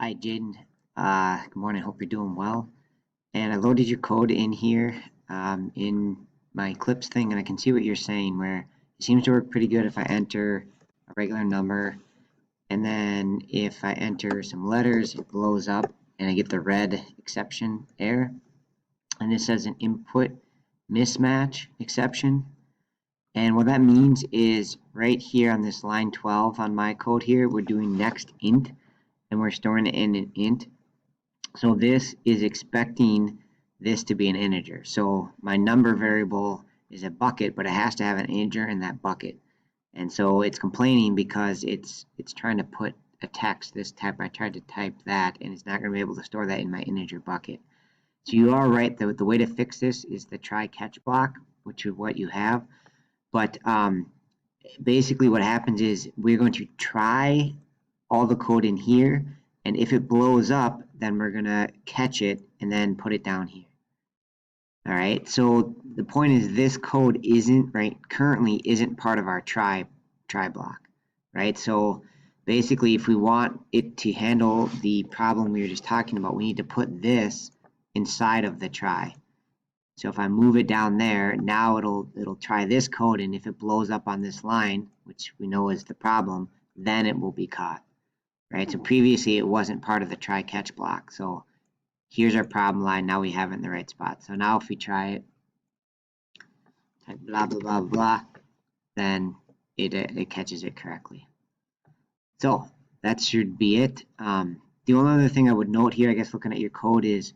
Hi, Jaden. Good morning. Hope you're doing well. And I loaded your code in here in my Eclipse thing, and I can see what you're saying, where it seems to work pretty good if I enter a regular number, and then if I enter some letters, it blows up, and I get the red exception error. And this says an input mismatch exception. And what that means is right here on this line 12 on my code here, we're doing next int, and we're storing it in an int. So this is expecting this to be an integer. So my number variable is a bucket, but it has to have an integer in that bucket. And so it's complaining because it's trying to put a text, this type. I tried to type that, and it's not going to be able to store that in my integer bucket. So you are right. The way to fix this is the try catch block, which is what you have. But basically what happens is we're going to try all the code in here, and if it blows up, then we're gonna catch it and then put it down here. All right, so the point is this code currently isn't part of our try block, right? So basically if we want it to handle the problem we were just talking about, we need to put this inside of the try. So if I move it down there, now it'll try this code, and if it blows up on this line, which we know is the problem, then it will be caught. Right? So previously it wasn't part of the try catch block. So here's our problem line. Now we have it in the right spot. So now if we try it, type blah, blah, blah, blah, then it catches it correctly. So that should be it. The only other thing I would note here, I guess looking at your code, is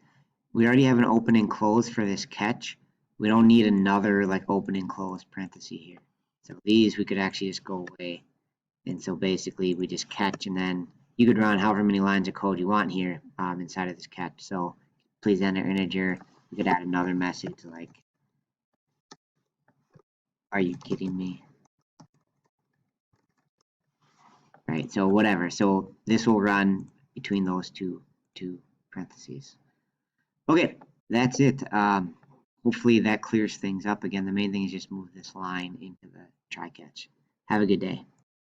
we already have an open and close for this catch. We don't need another like open and close parenthesis here. So these we could actually just go away. And so basically we just catch, and then you could run however many lines of code you want here inside of this catch. So please enter integer. You could add another message like, are you kidding me? Right, so whatever. So this will run between those two parentheses. Okay, that's it. Hopefully that clears things up. Again, the main thing is just move this line into the try catch. Have a good day.